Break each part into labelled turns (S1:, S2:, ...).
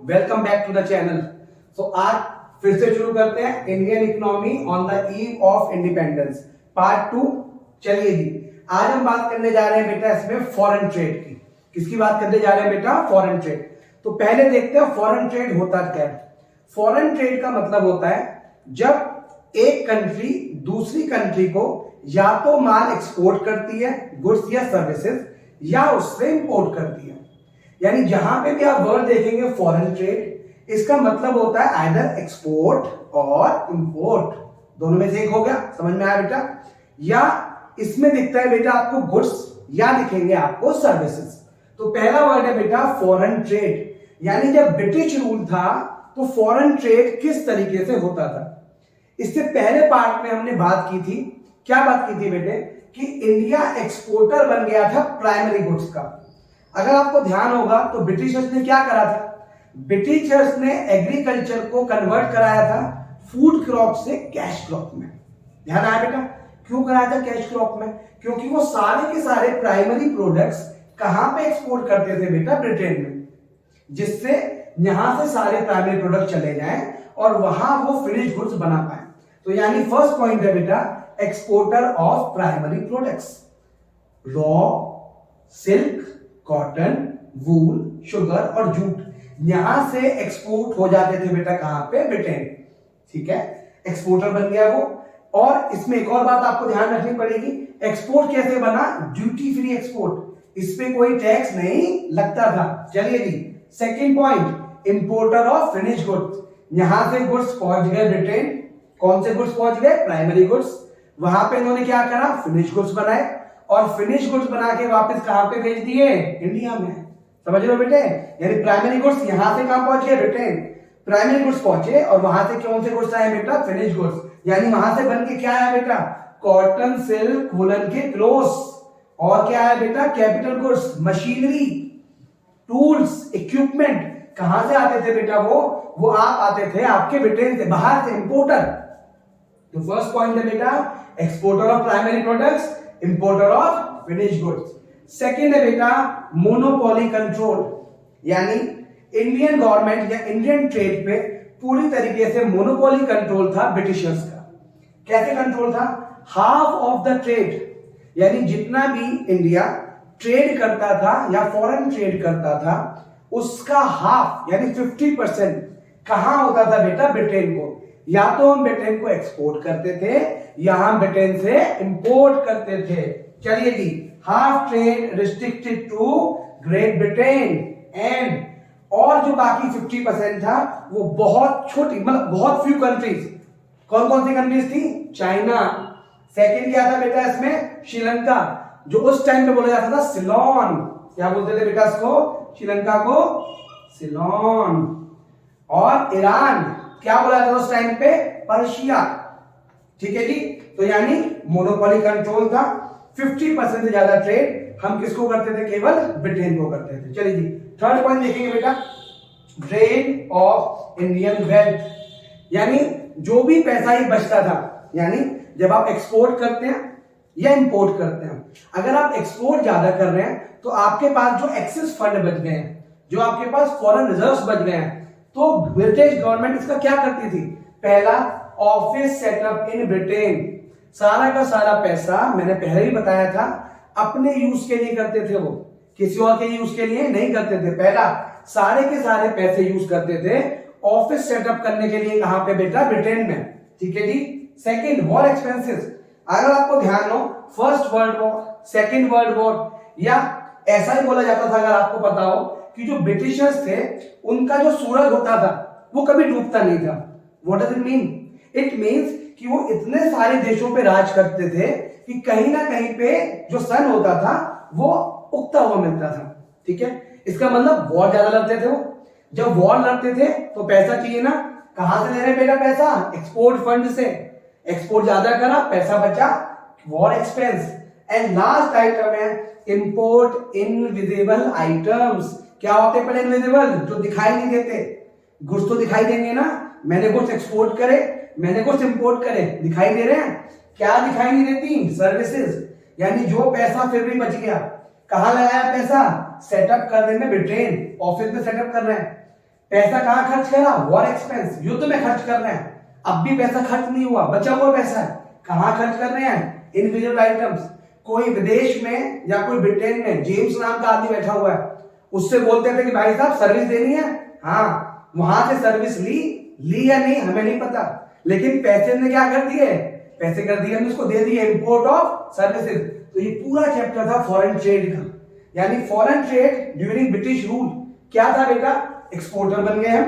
S1: Welcome back to the channel. So आज फिर से शुरू करते हैं Indian economy on the eve of independence part 2। चलिए जी, आज हम बात करने जा रहे हैं बेटा इसमें फॉरेन ट्रेड की। किसकी बात करने जा रहे हैं बेटा? Foreign trade. तो पहले देखते हैं फॉरेन ट्रेड होता क्या है। फॉरेन ट्रेड का मतलब होता है जब एक कंट्री दूसरी कंट्री को या तो माल एक्सपोर्ट करती है, गुड्स या सर्विसेज, या उससे इंपोर्ट करती है। यानी जहां पे भी आप वर्ड देखेंगे फॉरेन ट्रेड, इसका मतलब होता है आइदर एक्सपोर्ट और इंपोर्ट, दोनों में से एक हो गया। समझ में आया बेटा? या इसमें दिखता है बेटा आपको गुड्स, या दिखेंगे आपको सर्विसेज। तो पहला वर्ड है बेटा फॉरेन ट्रेड। यानी जब ब्रिटिश रूल था तो फॉरेन ट्रेड किस तरीके से होता था। इससे पहले पार्ट में हमने बात की थी, क्या बात की थी बेटे? कि इंडिया एक्सपोर्टर बन गया था प्राइमरी गुड्स का। अगर आपको ध्यान होगा तो ब्रिटिशर्स ने क्या करा था? ब्रिटिशर्स ने एग्रीकल्चर को कन्वर्ट कराया था फूड क्रॉप से कैश क्रॉप में। ध्यान आया बेटा? क्यों कराया था कैश क्रॉप में? क्योंकि वो सारे के सारे प्राइमरी प्रोडक्ट्स कहां पे एक्सपोर्ट करते थे बेटा? ब्रिटेन में, जिससे यहां से सारे प्राइमरी प्रोडक्ट चले जाएं और वहां वो फिनिश गुड्स बना पाए। तो यानी फर्स्ट पॉइंट है बेटा exporter of primary products, raw, silk, cotton, wool, sugar और जूट, यहां से एक्सपोर्ट हो जाते थे बेटा कहां पे? ब्रिटेन। ठीक है, एक्सपोर्टर बन गया वो। और इसमें एक और बात आपको ध्यान रखनी पड़ेगी, एक्सपोर्ट कैसे बना? ड्यूटी फ्री एक्सपोर्ट, इस पे कोई टैक्स नहीं लगता था। चलिए जी, second point importer of finish goods, यहां से गुड्स पहुंच गए ब्रिटेन। कौन से गुड्स पहुंच गए? Primary goods. वहां पे इन्होंने क्या करा? फिनिश गुड्स बनाए, और फिनिश गुड्स बना के वापस कहां पे भेज दिए? इंडिया में। समझ लो बेटे? यानी प्राइमरी गुड्स यहां से कहां पहुंच गए? ब्रिटेन। प्राइमरी गुड्स पहुंचे और वहां से कौन से गुड्स आए बेटा? Finish goods. यानी वहां से बन के क्या आया बेटा? कॉटन, सिल्क, वुलन के क्लोथ्स। और क्या आया बेटा? Capital goods, machinery, tools, equipment. कहां से आते थे बेटा? वो आप आते थे आपके ब्रिटेन से, बाहर से, इंपोर्टर। तो फर्स्ट पॉइंट है बेटा exporter of primary products, importer of finish goods. Second है बेटा मोनोपोली कंट्रोल, यानी इंडियन गवर्नमेंट या इंडियन ट्रेड पे पूरी तरीके से मोनोपोली कंट्रोल था ब्रिटिशर्स का। कैसे कंट्रोल था? हाफ ऑफ द ट्रेड, यानी जितना भी इंडिया ट्रेड करता था या फॉरेन ट्रेड करता था, उसका हाफ यानी 50% कहां होता था बेटा? ब्रिटेन को। या तो हम ब्रिटेन को एक्सपोर्ट करते थे या हम ब्रिटेन से इंपोर्ट करते थे। चलिए जी, half trade restricted to Great Britain and, और जो बाकी 50% था वो बहुत छोटी, मतलब बहुत फ्यू कंट्रीज। कौन कौन सी कंट्रीज थी? चाइना। सेकंड क्या था बेटा इसमें? श्रीलंका, जो उस टाइम पे बोला जाता था सिलोन। क्या बोलते थे बेटा इसको? श्रीलंका को सिलोन। और ईरान, क्या बोला जाता था उस टाइम पे? पर्शिया। ठीक है जी, तो यानी मोनोपोली कंट्रोल था। 50% से ज्यादा ट्रेड हम किसको करते थे? केवल ब्रिटेन को करते थे। चलिए जी, थर्ड पॉइंट देखेंगे बेटा ड्रेन ऑफ इंडियन वेल्थ, यानी जो भी पैसा ही बचता था, यानी जब आप एक्सपोर्ट करते हैं या इंपोर्ट करते हैं, अगर आप एक्सपोर्ट ज्यादा कर रहे हैं तो आपके पास जो एक्सेस फंड बच गए हैं, जो आपके पास फॉरेन रिजर्व्स बच गए हैं, तो ब्रिटिश गवर्नमेंट इसका क्या करती थी? पहला, ऑफिस सेटअप इन ब्रिटेन। सारा का सारा पैसा, मैंने पहले ही बताया था, अपने यूज के लिए करते थे, वो किसी और के यूज के लिए नहीं करते थे। पहला, सारे के सारे पैसे यूज करते थे ऑफिस सेटअप करने के लिए। कहां पे बेटा? ब्रिटेन में। ठीक है जी। Second, war expenses. अगर आपको ध्यान हो, first world war, second world war, या ऐसा ही बोला जाता था, अगर आपको पता हो, कि जो ब्रिटिशर्स थे उनका जो सूरज होता था वो कभी डूबता नहीं था। What does it mean? It means कि वो इतने सारे देशों पे राज करते थे कि कहीं ना कहीं पे जो सन होता था वो उगता हुआ मिलता था। ठीक है, इसका मतलब वॉर ज्यादा लड़ते थे वो। जब वॉर लड़ते थे तो पैसा चाहिए ना, कहां से ले रहे बेटा पैसा? एक्सपोर्ट फंड से। एक्सपोर्ट ज्यादा करा, पैसा बचा, war expense. And last item है इंपोर्ट इनविजिबल आइटम्स। क्या होते हैं? इनविजिबल, जो दिखाई नहीं देते। गुड्स तो दिखाई देंगे ना, मैंने गुड्स एक्सपोर्ट करे, मैंने गुड्स इंपोर्ट करे, दिखाई दे रहे हैं। क्या दिखाई नहीं देती? सर्विसेज। यानी जो पैसा फिर भी बच गया, कहां लगाया पैसा? सेटअप करने में ब्रिटेन, ऑफिस में सेटअप कर रहे हैं। पैसा कहां खर्च करा? वॉर एक्सपेंस, युद्ध में खर्च कर रहे हैं। अब भी पैसा खर्च नहीं हुआ, बचा हुआ पैसा है, कहां खर्च कर रहे हैं? Individual items. कोई विदेश में या कोई ब्रिटेन में जेम्स नाम का आदमी बैठा हुआ है, उससे बोलते थे कि भाई साहब सर्विस देनी है, हाँ वहां से सर्विस ली या नहीं हमें नहीं पता, लेकिन पैसे ने क्या कर दिए? पैसे कर दिए, हमने उसको दे दिए, इंपोर्ट ऑफ सर्विसेज। तो ये पूरा चैप्टर था फॉरेन ट्रेड का, यानी foreign trade during British rule क्या था बेटा? एक्सपोर्टर बन गए हम,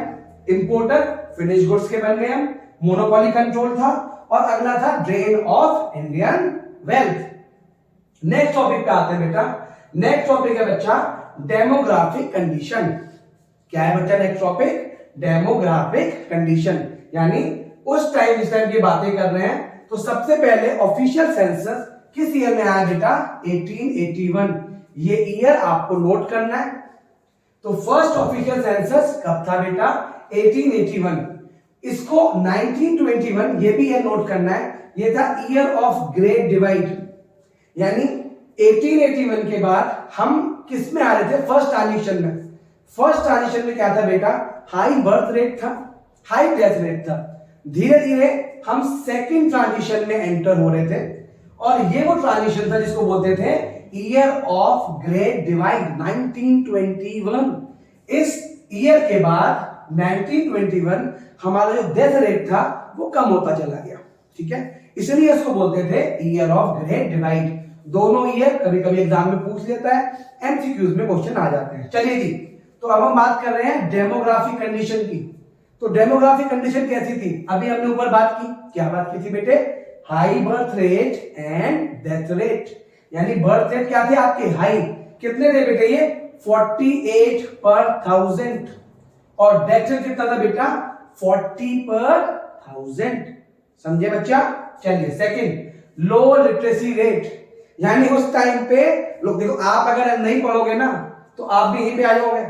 S1: इंपोर्टर फिनिश गुड्स के बन गए हम, मोनोपोली कंट्रोल था, और अगला था drain of Indian wealth. Next topic पे आते हैं बेटा। नेक्स्ट टॉपिक है बच्चा डेमोग्राफिक कंडीशन। क्या है बच्चा नेक्स्ट टॉपिक? डेमोग्राफिक कंडीशन, यानी उस टाइम जिस टाइम की बातें कर रहे हैं, तो सबसे पहले ऑफिशियल सेंसस किस ईयर में आया बेटा? 1881। ये ईयर आपको नोट करना है। तो फर्स्ट ऑफिशियल सेंसस कब था बेटा? 1881। इसको 1921 ये भी नोट करना है, ये था ईयर ऑफ ग्रेट डिवाइड, यानी 1881 के बाद हम किस में आ रहे थे? फर्स्ट ट्रांजिशन में। फर्स्ट ट्रांजिशन में क्या था बेटा? हाई बर्थ रेट था, हाई डेथ रेट था। धीरे धीरे हम सेकंड ट्रांजिशन में एंटर हो रहे थे, और ये वो ट्रांजिशन था जिसको बोलते थे ईयर ऑफ ग्रेट डिवाइड 1921। इस ईयर के बाद 1921 हमारा जो डेथ रेट था वो कम होता चला गया, ठीक है, इसलिए इसको बोलते थे ईयर ऑफ ग्रेट डिवाइड। दोनों ईयर कभी कभी एग्जाम में पूछ लेता है, एमसीक्यूज में क्वेश्चन आ जाते हैं। चलिए जी, तो अब हम बात कर रहे हैं डेमोग्राफिक कंडीशन की। तो डेमोग्राफिक कंडीशन कैसी थी? अभी हमने ऊपर बात की, क्या बात की थी बेटे? High birth rate and death rate, यानी बर्थ रेट क्या थे आपके? हाई। कितने थे बेटे ये? 48 पर 1000, और डेथ रेट कितना था बेटा? 40 पर 1000। समझे बच्चा? चलिए सेकंड, लो लिटरेसी रेट, यानी उस टाइम पे लोग, देखो आप अगर नहीं पढ़ोगे ना तो आप भी यहीं पे आ जाओगे।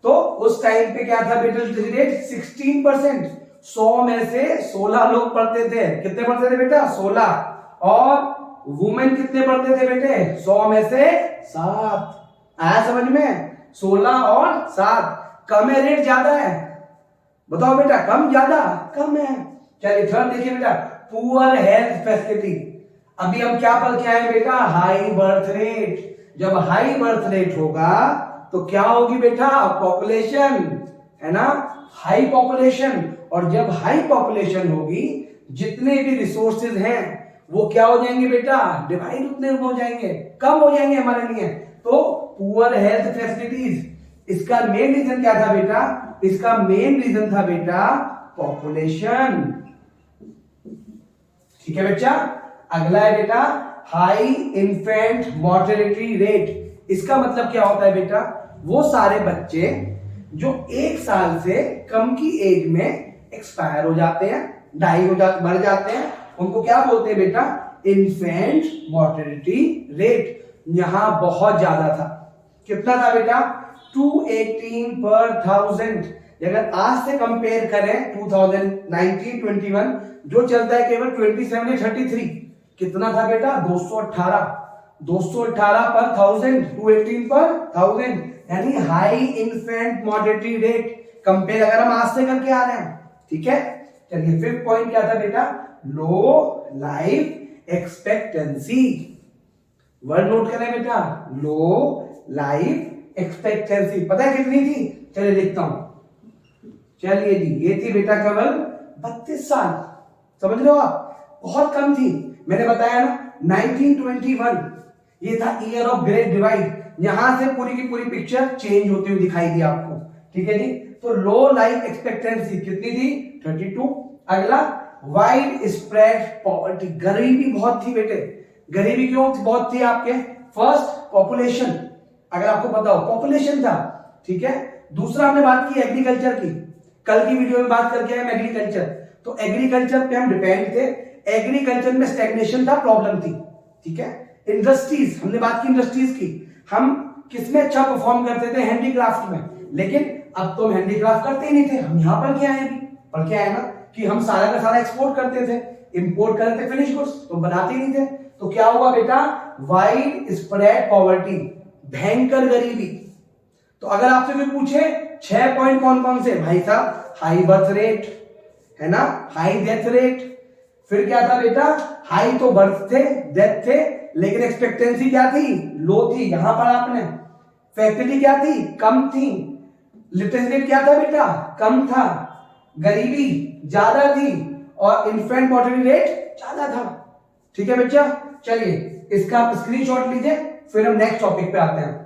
S1: तो उस टाइम पे क्या था बेटा लिटरेसी रेट? 16%। 100 में से 16 लोग पढ़ते थे। कितने पढ़ते थे बेटा? 16। और वुमेन कितने पढ़ते थे बेटे? 100 में से 7। आया समझ में? 16 और 7। कम है रेट ज्यादा है? बताओ बेटा, कम ज्यादा? कम है। चलिए थर्ड देखिए बेटा, पुअर हेल्थ फैसिलिटी। अभी हम क्या पढ़ के आए बेटा? High birth rate. जब हाई बर्थ रेट होगा तो क्या होगी बेटा? पॉपुलेशन, है ना, हाई पॉपुलेशन। और जब हाई पॉपुलेशन होगी, जितने भी रिसोर्सेज हैं वो क्या हो जाएंगे बेटा? डिवाइड उतने हो जाएंगे, कम हो जाएंगे हमारे लिए। तो पुअर हेल्थ फैसिलिटीज, इसका मेन रीजन क्या था बेटा? इसका मेन रीजन था बेटा पॉपुलेशन। ठीक है बच्चा। अगला है बेटा हाई इन्फेंट मोर्टेलिटी रेट। इसका मतलब क्या होता है बेटा? वो सारे बच्चे जो 1 साल से कम की एज में एक्सपायर हो जाते हैं, डाई हो जाते, मर जाते हैं, उनको क्या बोलते हैं बेटा? Infant mortality rate. यहां बहुत ज्यादा था। कितना था बेटा? 218 पर 1000। अगर आज से कंपेयर करें 2019-21 जो चलता है केवल 27-33, कितना था बेटा? 218। 218 पर 1000, 218 पर 1000, यानी high infant mortality rate compare अगर हम आज से करके आ रहे हैं, ठीक है। चलिए फिफ्थ पॉइंट क्या था बेटा? लो लाइफ एक्सपेक्टेंसी। वर्ड नोट करें बेटा, लो लाइफ एक्सपेक्टेंसी। पता है कितनी थी? चलिए लिखता हूं। चलिए जी, ये थी बेटा केवल 32 साल। समझ रहे हो आप? बहुत कम थी। मैंने बताया ना 1921 ये था ईयर ऑफ ग्रेट डिवाइड। यहां से पूरी की पूरी पिक्चर चेंज होती हुई दिखाई दी आपको, ठीक है जी। तो लो लाइफ एक्सपेक्टेंसी कितनी थी? 32। अगला वाइड स्प्रेड पॉवर्टी, गरीबी बहुत थी बेटे। गरीबी क्यों बहुत थी आपके? फर्स्ट पॉपुलेशन, अगर आपको पता हो पॉपुलेशन था, ठीक है। दूसरा हमने बात की एग्रीकल्चर की, कल की वीडियो में बात करके आए हम एग्रीकल्चर। तो एग्रीकल्चर पे हम डिपेंड थे, एग्रीकल्चर में स्टैग्नेशन था, प्रॉब्लम थी, ठीक है। इंडस्ट्रीज, हमने बात की इंडस्ट्रीज की। हम किसमें अच्छा परफॉर्म करते थे? हैंडीक्राफ्ट में। लेकिन अब तो हम हैंडीक्राफ्ट करते ही नहीं थे। हम यहां पर क्या आए? अभी पढ़ के आए ना कि हम सारा का सारा एक्सपोर्ट करते थे, इंपोर्ट करते थे फिनिश गुड्स, तो बनाते ही नहीं थे। तो क्या हुआ बेटा? वाइड स्प्रेड पॉवर्टी, भयंकर गरीबी। तो अगर आपसे कोई पूछे 6 पॉइंट कौन कौन से भाई साहब? हाई बर्थ रेट है ना, हाई डेथ रेट, फिर क्या था बेटा? हाई तो बर्थ थे, डेथ थे, लेकिन एक्सपेक्टेंसी क्या थी? लो थी। यहां पर आपने फैक्टिलिटी क्या थी? कम थी। लिटरेसी रेट क्या था बेटा? कम था। गरीबी ज्यादा थी और इन्फेंट मोर्टेलिटी रेट ज्यादा था। ठीक है बच्चा, चलिए इसका आप स्क्रीनशॉट लीजिए, फिर हम नेक्स्ट टॉपिक पे आते हैं।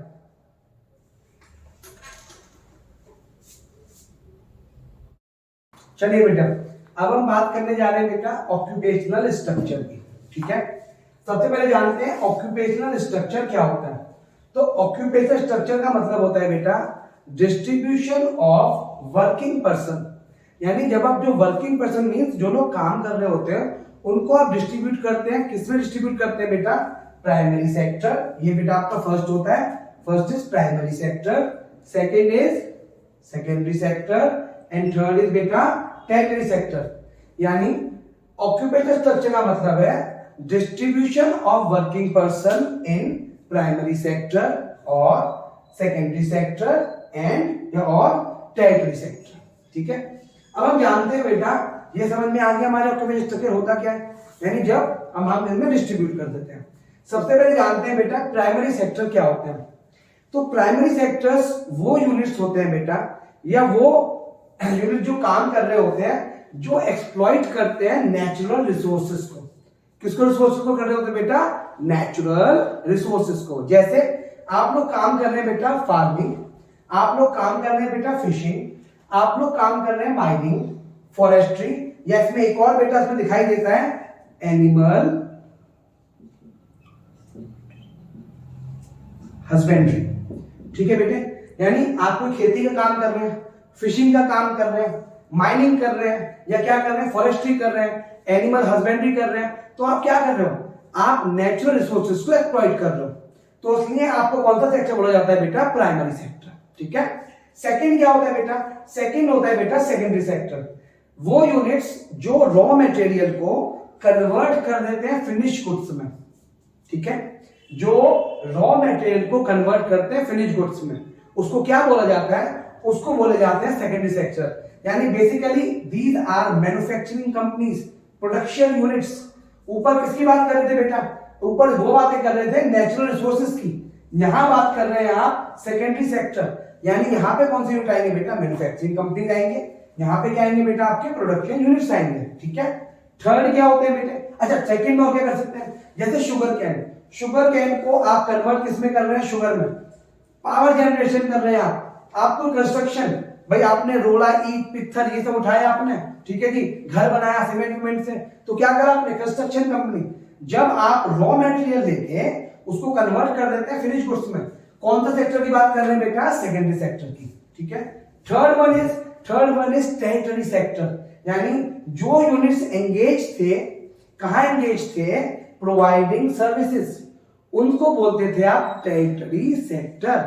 S1: चलिए बेटा, अब हम बात करने जा रहे हैं बेटा ऑक्यूपेशनल स्ट्रक्चर की। ठीक है, सबसे पहले जानते हैं ऑक्यूपेशनल स्ट्रक्चर क्या होता है। तो ऑक्यूपेशनल स्ट्रक्चर का मतलब होता है बेटा डिस्ट्रीब्यूशन ऑफ वर्किंग पर्सन, यानी जब आप जो वर्किंग पर्सन मींस जो लोग काम कर रहे होते हैं उनको आप डिस्ट्रीब्यूट करते हैं। किसमें डिस्ट्रीब्यूट करते हैं बेटा? प्राइमरी सेक्टर, ये बेटा आपका फर्स्ट होता है। First is primary sector, second is secondary sector and third is बेटा टर्शियरी सेक्टर। यानी ऑक्यूपेशनल स्ट्रक्चर का मतलब है distribution of working person in primary sector और सेकेंडरी सेक्टर एंड और टर्शियरी सेक्टर। ठीक है, अब हम जानते हैं बेटा, ये समझ में आ गया हमारे ऑक्यूपेशनल स्ट्रक्चर होता क्या है, यानी जब हम इनमें डिस्ट्रीब्यूट कर देते हैं। सबसे पहले जानते हैं बेटा प्राइमरी सेक्टर क्या होते हैं। तो प्राइमरी सेक्टर्स वो यूनिट्स होते हैं बेटा, या वो यूनिट जो काम कर रहे होते हैं जो एक्सप्लॉइट करते हैं नेचुरल रिसोर्सेज को। किसको रिसोर्सेज को कर रहे होते हैं बेटा? नेचुरल रिसोर्सेज को। जैसे आप लोग काम कर रहे हैं बेटा फार्मिंग, आप लोग काम कर रहे हैं बेटा फिशिंग, आप लोग काम कर रहे हैं माइनिंग, फॉरेस्ट्री, या इसमें एक और बेटा इसमें दिखाई देता है एनिमल हस्बेंड्री। ठीक है बेटे, यानी आप कोई खेती का काम कर रहे हैं, फिशिंग का काम कर रहे हैं, माइनिंग कर रहे हैं, या क्या कर रहे हैं? फॉरेस्ट्री कर रहे हैं, एनिमल हस्बेंड्री कर रहे हैं, तो आप क्या कर रहे हो? आप नेचुरल रिसोर्सेज को एक्सप्लॉइट कर रहे हो। तो इसलिए आपको कौन सा सेक्टर बोला जाता है बेटा? Primary sector. ठीक है, सेकंड क्या होता है बेटा? सेकंड होता है बेटा सेकेंडरी सेक्टर। वो यूनिट्स जो रॉ मटेरियल को कन्वर्ट कर देते हैं फिनिश गुड्स में। ठीक है, जो रॉ मटेरियल को कन्वर्ट करते हैं फिनिश गुड्स में, उसको क्या बोला जाता है? उसको बोले जाते हैं सेकेंडरी सेक्टर। यानी basically these are manufacturing companies, production units. ऊपर किसकी बात कर रहे थे बेटा? ऊपर वो बातें कर रहे थे नेचुरल रिसोर्सेज की, यहां बात कर रहे हैं आप सेकेंडरी सेक्टर। यानी यहां पे कौन सी यूनिट आएंगे बेटा? मैन्युफैक्चरिंग कंपनीज आएंगे, यहाँ पे क्या आएंगे बेटा? आपके प्रोडक्शन यूनिट्स आएंगे। ठीक है, थर्ड क्या होते हैं बेटे? अच्छा, सेकंड में और क्या कर सकते हैं? जैसे शुगर कैन, शुगर कैन को आप कन्वर्ट किसमें कर रहे हैं? शुगर में। पावर जनरेशन कर रहे हैं आप तो कंस्ट्रक्शन, भाई आपने रोला, ईट, पित्थर ये सब उठाया आपने, ठीक है जी, घर बनाया सीमेंट से, तो क्या करा आपने? Construction company. जब आप रॉ मटेरियल लेके उसको कन्वर्ट कर देते हैं फिनिश गुड्स में, कौन सा सेक्टर की बात कर रहे हैं बेटा? सेकेंडरी सेक्टर की। ठीक है, third one is territory sector. यानी जो यूनिट्स एंगेज थे, कहां एंगेज थे? प्रोवाइडिंग सर्विसेज, उनको बोलते थे आप टेरिटरी सेक्टर।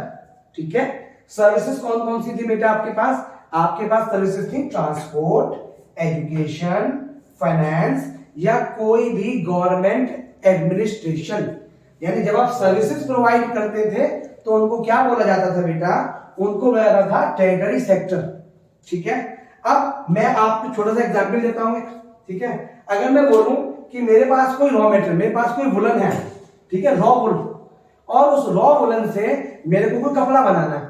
S1: ठीक है, सर्विसेज कौन कौन सी थी बेटा आपके पास? आपके पास सर्विसेज थी ट्रांसपोर्ट, एजुकेशन, फाइनेंस, या कोई भी गवर्नमेंट एडमिनिस्ट्रेशन। यानी जब आप सर्विसेज प्रोवाइड करते थे तो उनको क्या बोला जाता था बेटा? उनको बोला जाता था टेरिटरी सेक्टर। ठीक है, अब मैं आपको छोटा सा एग्जांपल देता हूं। ठीक है, अगर मैं बोलूं कि मेरे पास कोई रॉ मटेरियल, मेरे पास कोई वुलन है, ठीक है, रॉ वुल, और उस रॉ वुलन से मेरे को कोई कपड़ा बनाना है।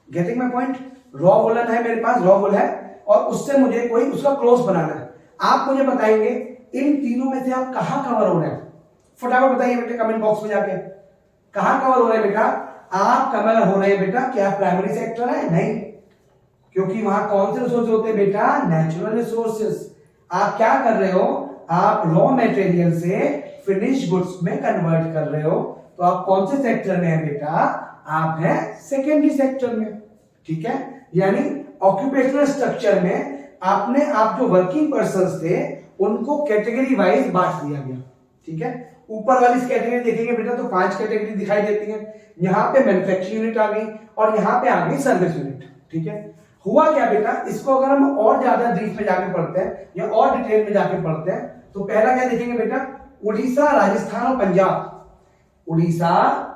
S1: Getting my point? Raw woollen है मेरे पास, रॉ वुल है, और उससे मुझे कोई उसका क्लोथ बनाना है। आप मुझे बताएंगे इन तीनों में से आप कहां कवर हो रहे हैं? फटाफट बताइए बेटा कमेंट बॉक्स में जाके, कहां कवर हो रहे हैं बेटा? आप कवर हो रहे हैं बेटा, क्या प्राइमरी सेक्टर है? नहीं, क्योंकि वहां कौन से रिसोर्स होते हैं बेटा? Natural resources. आप क्या कर रहे हो? आप रॉ मटेरियल से फिनिश गुड्स में कन्वर्ट कर रहे हो, तो आप कौन से सेक्टर में है बेटा? आप हैं सेकेंडरी सेक्टर में। ठीक है, यानी ऑक्यूपेशनल स्ट्रक्चर में आपने आप जो वर्किंग पर्संस थे उनको कैटेगरी वाइज बांट दिया गया। ठीक है, ऊपर वाली कैटेगरी देखेंगे बेटा तो 5 कैटेगरी दिखाई देती है। यहाँ पे मैन्युफैक्चरिंग यूनिट आ गई और यहाँ पे आ गई सर्विस यूनिट। ठीक है, हुआ क्या बेटा? इसको अगर हम और ज्यादा डीप में जाके पढ़ते हैं या और डिटेल में जाके पढ़ते हैं तो पहला क्या देखेंगे बेटा? उड़ीसा, राजस्थान और पंजाब। उड़ीसा,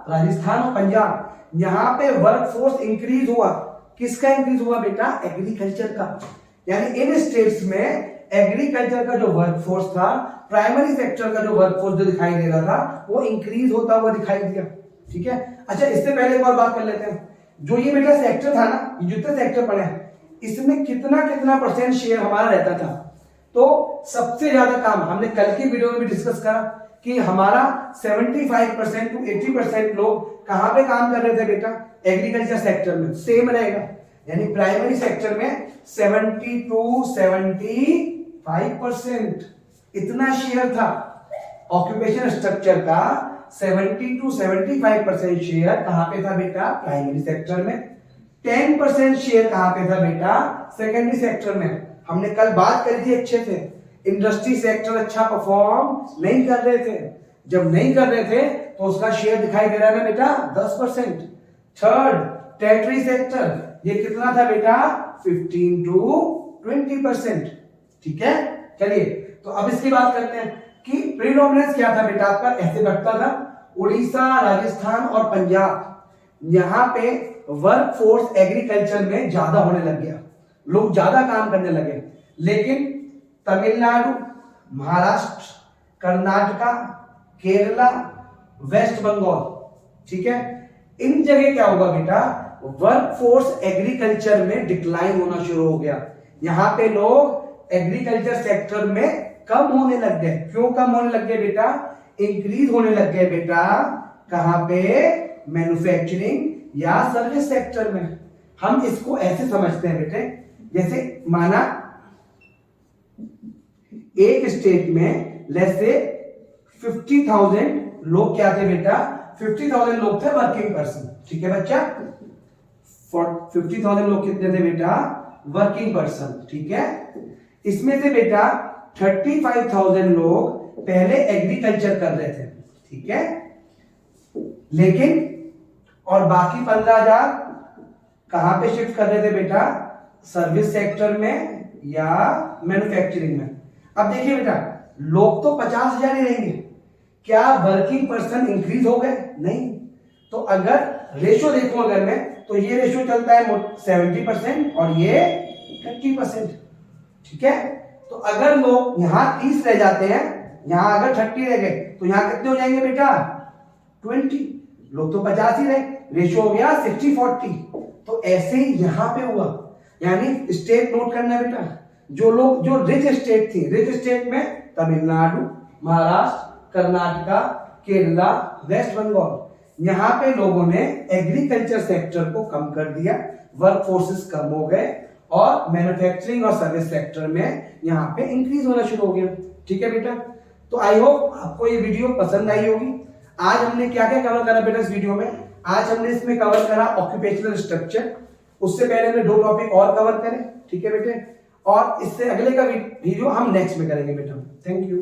S1: राजस्थान और पंजाब, यहाँ पे वर्क फोर्स इंक्रीज हुआ। किसका इंक्रीज हुआ बेटा? एग्रीकल्चर का। यानी इन स्टेट्स में एग्रीकल्चर का जो वर्कफोर्स था, प्राइमरी सेक्टर का जो वर्कफोर्स जो दिखाई दे रहा था, वो इंक्रीज होता हुआ दिखाई दिया। ठीक है, अच्छा इससे पहले एक और बात कर लेते हैं। जो ये बेटा सेक्टर था ना, ये जितने सेक्टर पड़े हैं, इसमें कितना कितना परसेंट शेयर हमारा रहता था? तो सबसे ज्यादा काम हमने कल की वीडियो में भी डिस्कस करा कि हमारा 75% टू 80% लोग कहां पे काम कर रहे थे बेटा? एग्रीकल्चर सेक्टर में। सेम रहेगा, यानी प्राइमरी सेक्टर में 70 टू 75% इतना शेयर था। ऑक्यूपेशन स्ट्रक्चर का 70 टू 75% शेयर कहां पे था बेटा? प्राइमरी सेक्टर में। 10% शेयर कहां पे था बेटा? सेकेंडरी सेक्टर में। हमने कल बात करी थी अच्छे से, इंडस्ट्री सेक्टर अच्छा परफॉर्म नहीं कर रहे थे। जब नहीं कर रहे थे तो उसका शेयर दिखाई दे रहा है ना बेटा? 10%। थर्ड, टेरिटरी सेक्टर, ये कितना था बेटा? 15 टू 20%। ठीक है, चलिए तो अब इसकी बात करते हैं कि प्रीडोमिनेंस क्या था बेटा आपका? ऐसे बढ़ता था। उड़ीसा, राजस्थान और पंजाब, यहां पे वर्कफोर्स एग्रीकल्चर में ज्यादा होने लग गया, लोग ज्यादा काम करने लगे। लेकिन तमिलनाडु, महाराष्ट्र, कर्नाटका, केरला, वेस्ट बंगाल, ठीक है, इन जगह क्या होगा बेटा? वर्कफोर्स एग्रीकल्चर में डिक्लाइन होना शुरू हो गया। यहां पे लोग एग्रीकल्चर सेक्टर में कम होने लग गए। क्यों कम होने लग गए बेटा? इंक्रीज होने लग गए बेटा कहां पे? मैन्युफैक्चरिंग या सर्विस सेक्टर में। हम इसको ऐसे समझते हैं बेटे, जैसे माना एक स्टेट में लेट्स से 50,000 लोग क्या थे बेटा? 50,000 लोग थे वर्किंग पर्सन। ठीक है बच्चा, 50,000 लोग कितने थे बेटा? Working person. ठीक है, इसमें से बेटा 35,000 लोग पहले एग्रीकल्चर कर रहे थे। ठीक है, लेकिन और बाकी 15,000 कहां पे शिफ्ट कर रहे थे बेटा? सर्विस सेक्टर में या मैन्युफैक्चरिंग में। अब देखिए बेटा, लोग तो 50,000 ही रहेंगे, क्या वर्किंग पर्सन इंक्रीज हो गए? नहीं। तो अगर रेशो देखो अगर मैं, तो ये रेशो चलता है 70% और ये 30%। ठीक है, तो अगर लोग यहां 30 रह जाते हैं, यहां अगर 30 रह गए, तो यहां कितने हो जाएंगे बेटा? 20। लोग तो 50 ही रहे, रेशो हो गया 60-40। तो ऐसे ही यहां पे हुआ। यानी स्टेट नोट करना है बेटा, जो लोग जो रिच स्टेट थी, रिच स्टेट में तमिलनाडु, महाराष्ट्र, कर्नाटका, केरला, वेस्ट बंगाल, यहां पे लोगों ने एग्रीकल्चर सेक्टर को कम कर दिया, वर्क फोर्सेस कम हो गए और मैन्युफैक्चरिंग और सर्विस सेक्टर में यहां पे इंक्रीज होना शुरू हो गया। ठीक है बेटा, तो आई होप आपको ये वीडियो पसंद आई होगी। आज हमने क्या क्या कवर करा बेटा इस वीडियो में? आज हमने इसमें कवर करा ऑक्यूपेशनल स्ट्रक्चर, उससे पहले हमने 2 टॉपिक और कवर करें। ठीक है बेटे, और इससे अगले का वीडियो हम नेक्स्ट में करेंगे बेटा। Thank you.